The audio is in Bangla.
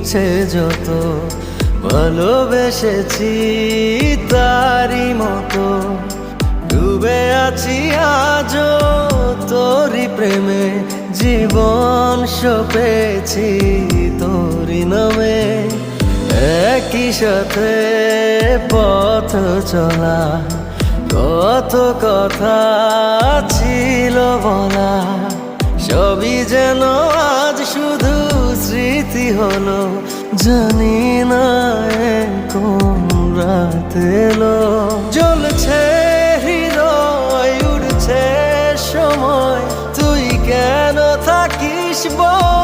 ইচ্ছে যত ভালোবেসেছি তারই মতো ডুবে আছি আজও তোরই প্রেমে জীবন সপেছি তোরই নামে একই সাথে পথ চলা কত কথা ছিল বলা সবই যেন আজ শুধু স্মৃতি হলো জানি না কোন রাত এলো জ্বলছে হৃদয় উড়ছে সময় তুই কেন থাকিস বল